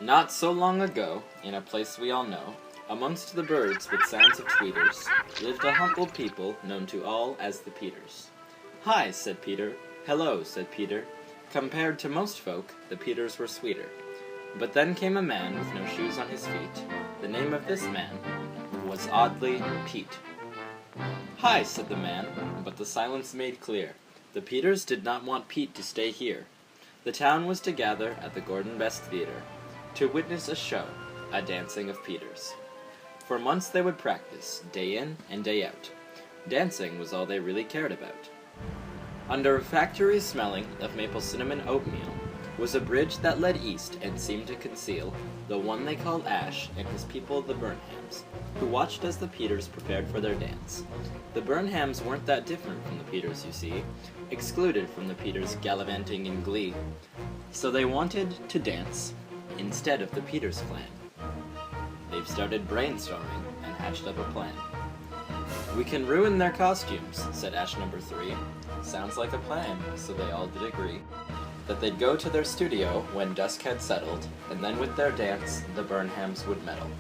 Not so long ago, in a place we all know, amongst the birds with sounds of tweeters, lived a humble people known to all as the Peters. "Hi," said Peter. "Hello," said Peter. Compared to most folk, the Peters were sweeter. But then came a man with no shoes on his feet. The name of this man was oddly Pete. "Hi," said the man, but the silence made clear. The Peters did not want Pete to stay here. The town was to gather at the Gordon Best Theatre to witness a show, a dancing of Peters. For months they would practice, day in and day out. Dancing was all they really cared about. Under a factory smelling of maple cinnamon oatmeal was a bridge that led east and seemed to conceal the one they called Ash and his people the Burnhams, who watched as the Peters prepared for their dance. The Burnhams weren't that different from the Peters, you see, excluded from the Peters gallivanting in glee. So they wanted to dance instead of the Peters clan. They've started brainstorming and hatched up a plan. "We can ruin their costumes," said Ash number 3. Sounds like a plan, so they all did agree that they'd go to their studio when dusk had settled, and then with their dance, the Burnhams would meddle.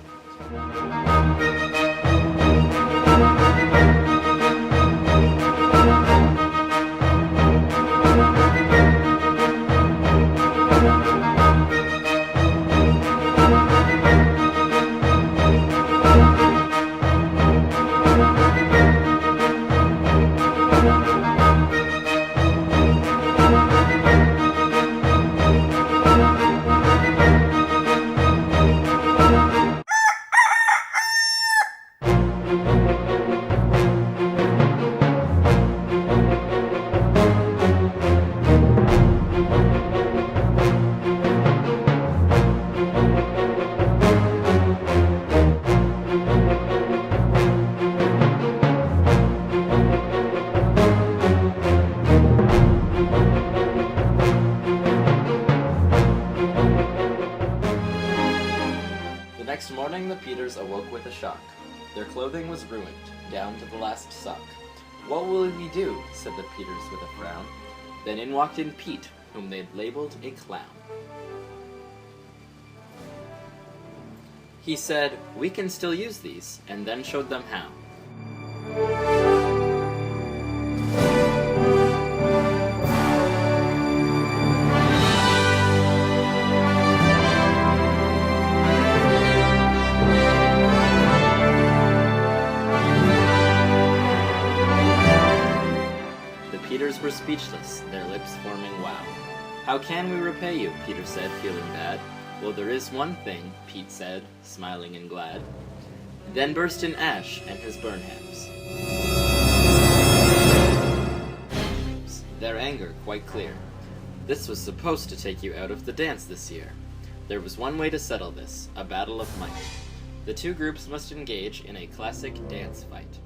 Next morning, the Peters awoke with a shock. Their clothing was ruined, down to the last sock. "What will we do?" said the Peters with a frown. Then in walked in Pete, whom they'd labeled a clown. He said, "We can still use these," and then showed them how. Were speechless, their lips forming wow. "How can we repay you?" Peter said, feeling bad. "Well, there is one thing," Pete said, smiling and glad. Then burst in Ash and his Burnhams, their anger quite clear. "This was supposed to take you out of the dance this year. There was one way to settle this, a battle of might. The two groups must engage in a classic dance fight."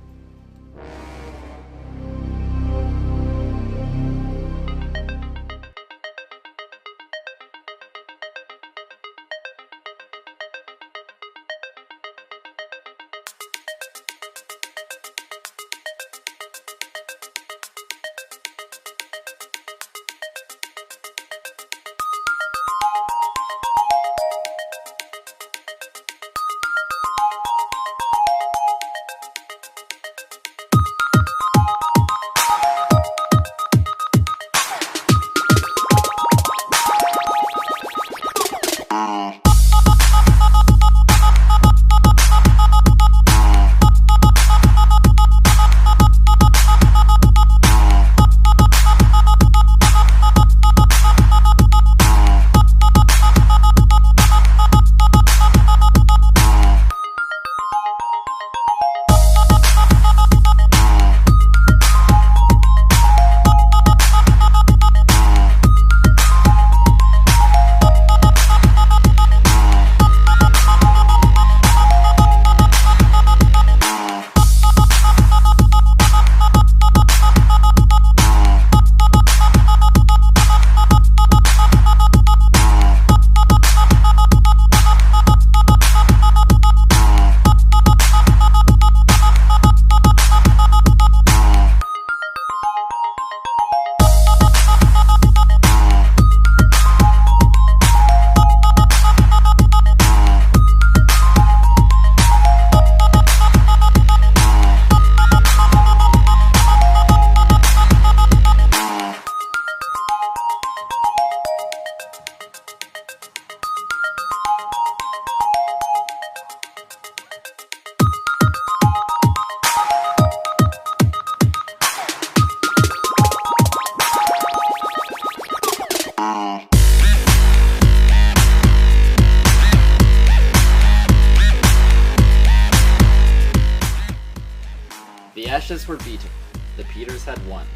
Ashes were beaten. The Peters had won.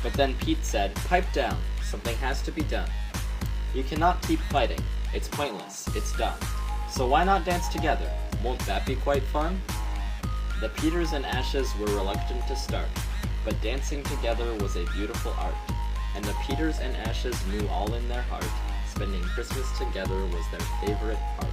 But then Pete said, "Pipe down. Something has to be done. You cannot keep fighting. It's pointless. It's done. So why not dance together? Won't that be quite fun?" The Peters and Ashes were reluctant to start, but dancing together was a beautiful art, and the Peters and Ashes knew all in their heart, spending Christmas together was their favorite part.